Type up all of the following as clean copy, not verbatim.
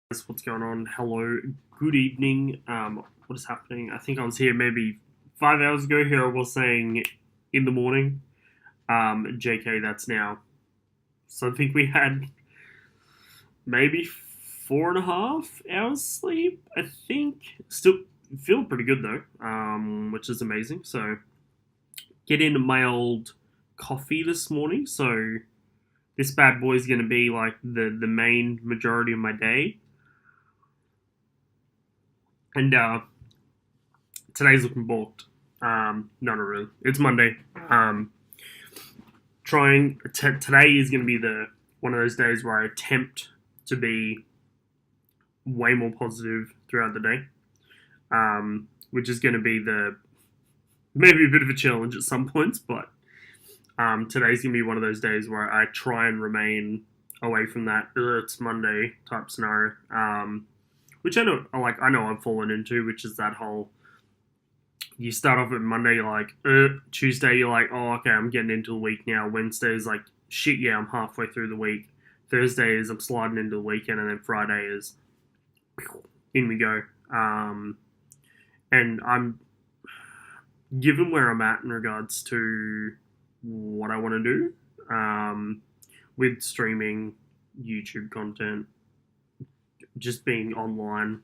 What's going on? Hello, good evening. What is happening? I think I was here maybe 5 hours ago. Here I was saying in the morning. JK, that's now. So I think we had maybe 4.5 hours sleep. I think still feeling pretty good though, which is amazing. So get into my old coffee this morning. So this bad boy is going to be like the main majority of my day. And today's looking booked. No, not really. It's Monday. Today is going to be the one of those days where I attempt to be way more positive throughout the day. Which is going to be maybe a bit of a challenge at some points, but today's going to be one of those days where I try and remain away from that it's Monday type scenario. Which I know I've fallen into, which is that whole you start off at Monday, you're like, Tuesday, you're like, oh, okay, I'm getting into the week now. Wednesday is like, shit, yeah, I'm halfway through the week. Thursday is I'm sliding into the weekend, and then Friday is in we go. And I'm given where I'm at in regards to what I want to do with streaming, YouTube content, just being online,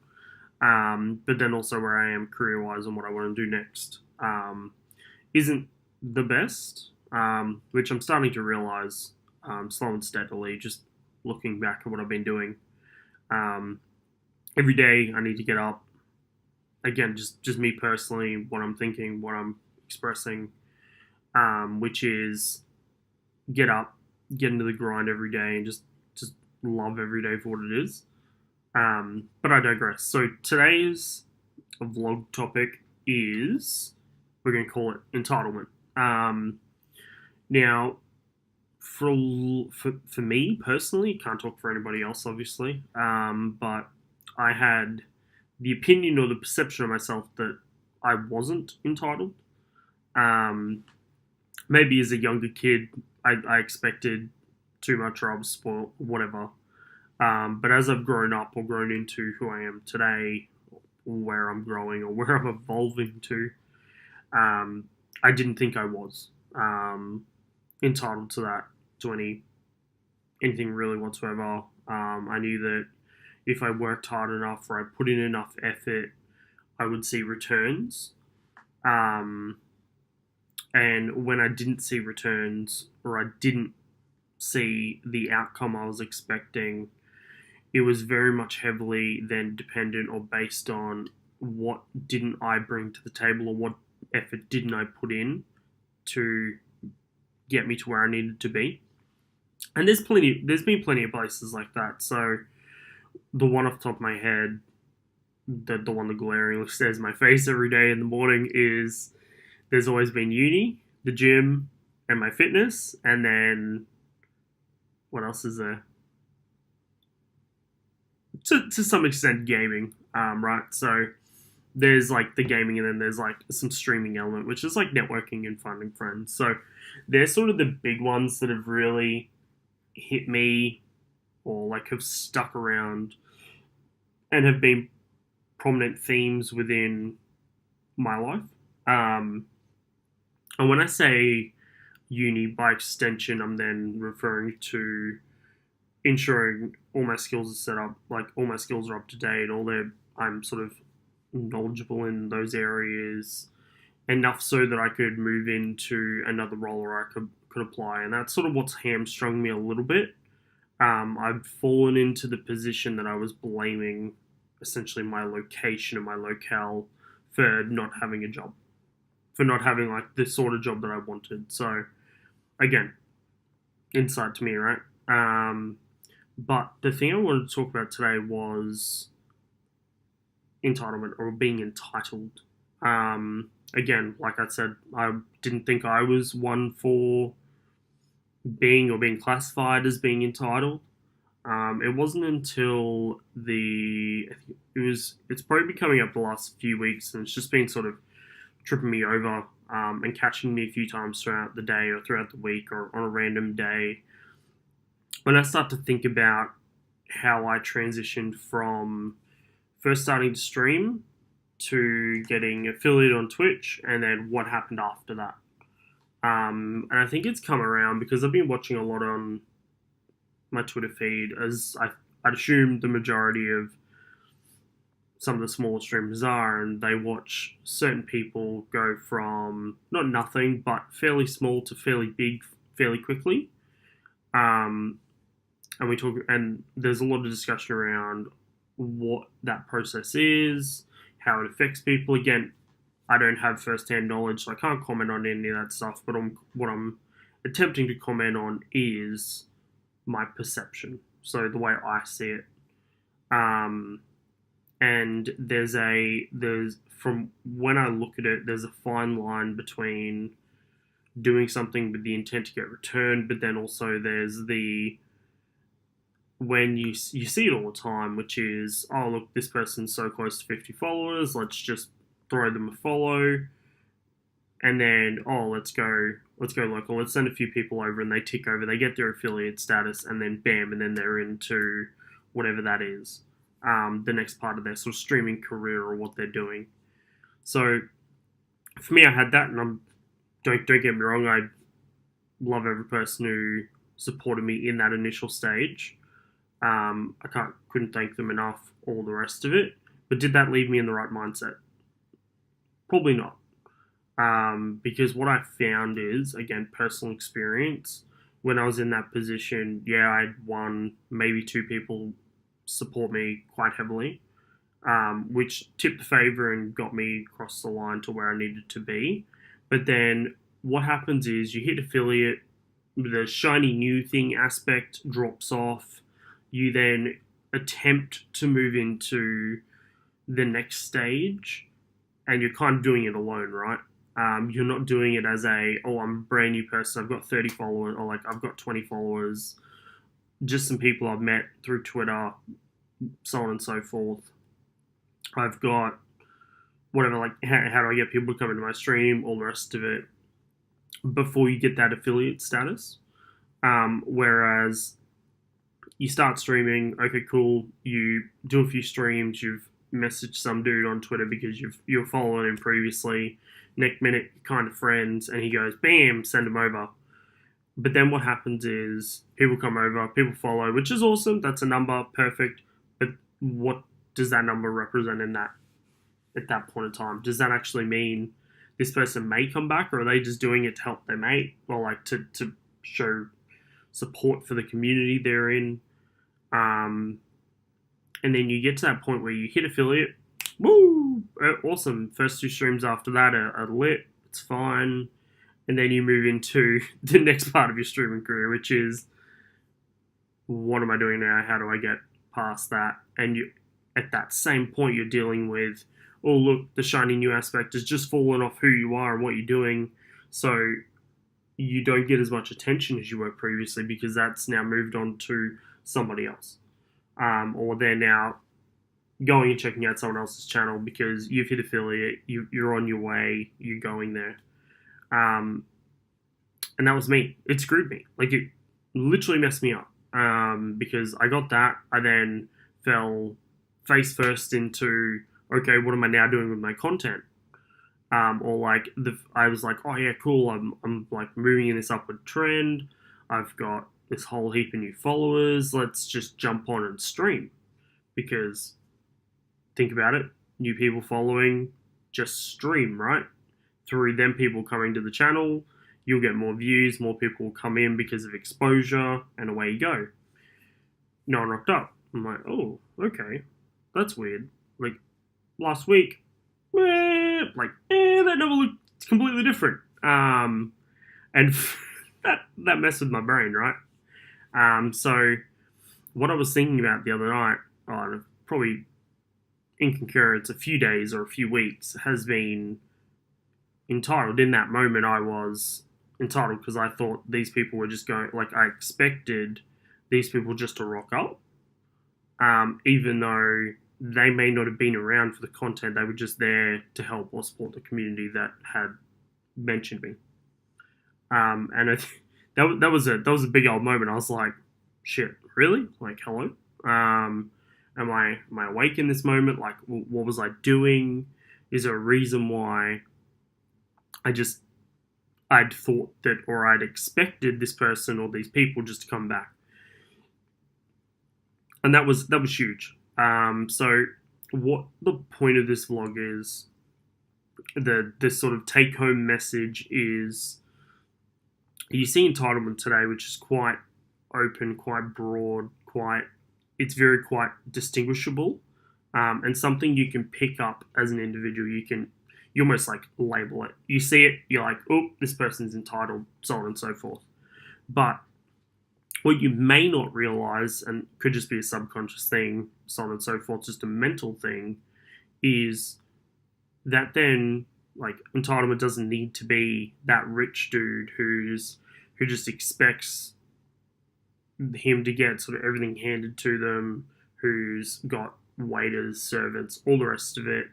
but then also where I am career wise and what I want to do next isn't the best, which I'm starting to realize slow and steadily, just looking back at what I've been doing. Every day I need to get up. Again, just me personally, what I'm thinking, what I'm expressing, which is get up, get into the grind every day, and just love every day for what it is. But I digress. So today's vlog topic is we're going to call it entitlement. Now, for me personally, can't talk for anybody else, obviously. But I had the opinion or the perception of myself that I wasn't entitled. Maybe as a younger kid, I expected too much, or I was spoiled, whatever. But as I've grown up or grown into who I am today, or where I'm growing or where I'm evolving to, I didn't think I was entitled to that, to anything really whatsoever. I knew that if I worked hard enough or I put in enough effort, I would see returns. And when I didn't see returns, or I didn't see the outcome I was expecting, it was very much heavily then dependent or based on what didn't I bring to the table, or what effort didn't I put in to get me to where I needed to be. And there's been plenty of places like that. So the one off the top of my head, the one that glaringly stares my face every day in the morning is there's always been uni, the gym, and my fitness, and then what else is there? To some extent, gaming, right? So there's like the gaming, and then there's like some streaming element, which is like networking and finding friends. So they're sort of the big ones that have really hit me, or like have stuck around and have been prominent themes within my life. And when I say uni, by extension, I'm then referring to ensuring all my skills are set up, like all my skills are up to date, I'm sort of knowledgeable in those areas enough so that I could move into another role where I could apply, and that's sort of what's hamstrung me a little bit. I've fallen into the position that I was blaming essentially my location and my locale for not having a job, for not having like the sort of job that I wanted. So again, insight to me, right? But the thing I wanted to talk about today was entitlement, or being entitled. Again, like I said, I didn't think I was one for being classified as being entitled. It wasn't until it's probably been coming up the last few weeks, and it's just been sort of tripping me over and catching me a few times throughout the day or throughout the week or on a random day, when I start to think about how I transitioned from first starting to stream to getting affiliate on Twitch, and then what happened after that. And I think it's come around because I've been watching a lot on my Twitter feed, as I'd assume the majority of some of the smaller streamers are, and they watch certain people go from not nothing, but fairly small to fairly big fairly quickly. Um, and we talk, and there's a lot of discussion around what that process is, how it affects people. Again, I don't have first-hand knowledge, so I can't comment on any of that stuff. But what I'm attempting to comment on is my perception, so the way I see it. Um, and there's from when I look at it, there's a fine line between doing something with the intent to get returned, but then also there's the when you see it all the time, which is, oh look, this person's so close to 50 followers, let's just throw them a follow, and then let's go local, let's send a few people over, and they tick over, they get their affiliate status, and then bam, and then they're into whatever that is, the next part of their sort of streaming career or what they're doing. So for me, I had that, and don't get me wrong, I love every person who supported me in that initial stage. I couldn't thank them enough, all the rest of it. But did that leave me in the right mindset? Probably not. Because what I found is, again, personal experience. When I was in that position, yeah, I had one, maybe two people support me quite heavily, which tipped the favor and got me across the line to where I needed to be. But then what happens is you hit affiliate, the shiny new thing aspect drops off. You then attempt to move into the next stage, and you're kind of doing it alone, right? You're not doing it as I'm a brand new person, I've got 30 followers, or like I've got 20 followers, just some people I've met through Twitter, so on and so forth. I've got whatever, like how do I get people to come into my stream, all the rest of it, before you get that affiliate status. Whereas you start streaming, okay, cool, you do a few streams, you've messaged some dude on Twitter because you're following him previously, next minute you're kind of friends, and he goes, bam, send him over. But then what happens is people come over, people follow, which is awesome, that's a number, perfect, but what does that number represent at that point in time? Does that actually mean this person may come back, or are they just doing it to help their mate, or like to show support for the community they're in? And then you get to that point where you hit affiliate, woo, awesome. First two streams after that are lit, it's fine. And then you move into the next part of your streaming career, which is, what am I doing now? How do I get past that? And you, at that same point, you're dealing with, oh look, the shiny new aspect has just fallen off who you are and what you're doing. So you don't get as much attention as you were previously because that's now moved on to somebody else. Or they're now going and checking out someone else's channel because you've hit affiliate, you're on your way, you're going there. And that was me. It screwed me. Like, it literally messed me up. Because I got that, I then fell face first into, okay, what am I now doing with my content? Or like I was like, oh yeah, cool. I'm like moving in this upward trend. I've got this whole heap of new followers. Let's just jump on and stream, because think about it, new people following, just stream, right? Through them people coming to the channel, you'll get more views, more people will come in because of exposure, and away you go. No one rocked up. I'm like, oh, okay, that's weird. Like last week, that number looked completely different. And that messed with my brain, right? So what I was thinking about the other night, probably in concurrence, a few days or a few weeks, has been entitled. In that moment, I was entitled because I thought these people were just going, like, I expected these people just to rock up, even though they may not have been around for the content, they were just there to help or support the community that had mentioned me. And that was a big old moment. I was like, shit, really? Like, hello? Am I awake in this moment? Like, what was I doing? Is there a reason why I'd thought that, or I'd expected this person or these people just to come back? And that was huge. So what the point of this vlog is, this sort of take home message is, you see entitlement today, which is quite open, quite broad, it's very quite distinguishable, and something you can pick up as an individual. You almost like label it. You see it, you're like, oh, this person's entitled, so on and so forth. But what you may not realize, and could just be a subconscious thing, so on and so forth, just a mental thing, is that then, like, entitlement doesn't need to be that rich dude who just expects him to get sort of everything handed to them, who's got waiters, servants, all the rest of it.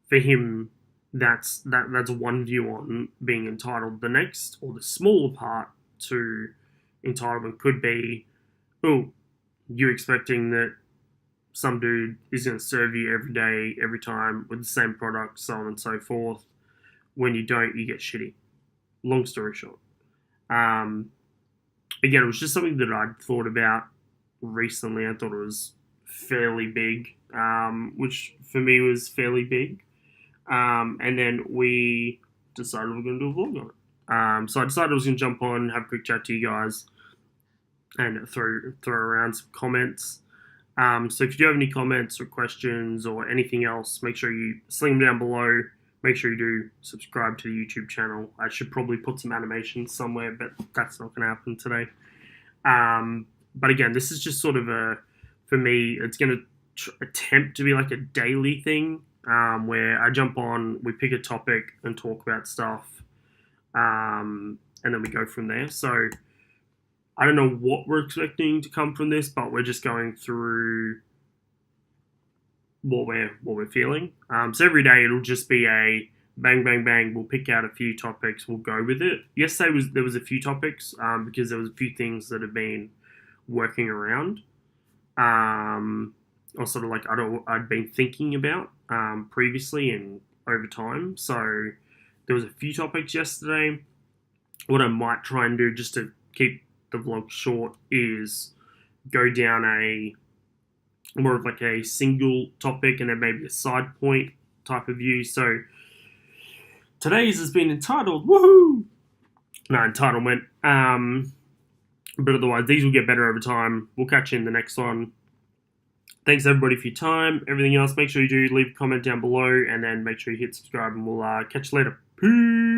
For him, that's one view on being entitled. The next, or the smaller part to entitlement, could be, oh, you expecting that some dude is going to serve you every day, every time, with the same product, so on and so forth. When you don't, you get shitty. Long story short. Again, it was just something that I'd thought about recently. I thought it was fairly big, which for me was fairly big. And then we decided we were going to do a vlog on it. So I decided I was going to jump on, have a quick chat to you guys, and throw around some comments. So if you do have any comments or questions or anything else, make sure you sling them down below. Make sure you do subscribe to the YouTube channel. I should probably put some animations somewhere, but that's not going to happen today. But again, this is just sort of for me, it's going to attempt to be like a daily thing, where I jump on, we pick a topic and talk about stuff, and then we go from there. So I don't know what we're expecting to come from this, but we're just going through what we're feeling. So every day it'll just be a bang, bang, bang. We'll pick out a few topics. We'll go with it. Yesterday there was a few topics, because there was a few things that have been working around, or sort of like I'd been thinking about previously and over time. So there was a few topics yesterday. What I might try and do, just to keep the vlog short, is go down more of like a single topic and then maybe a side point type of view. So today's has been entitled, woohoo! No, entitlement. But otherwise, these will get better over time. We'll catch you in the next one. Thanks everybody for your time. Everything else, make sure you do leave a comment down below, and then make sure you hit subscribe, and we'll catch you later. Peace!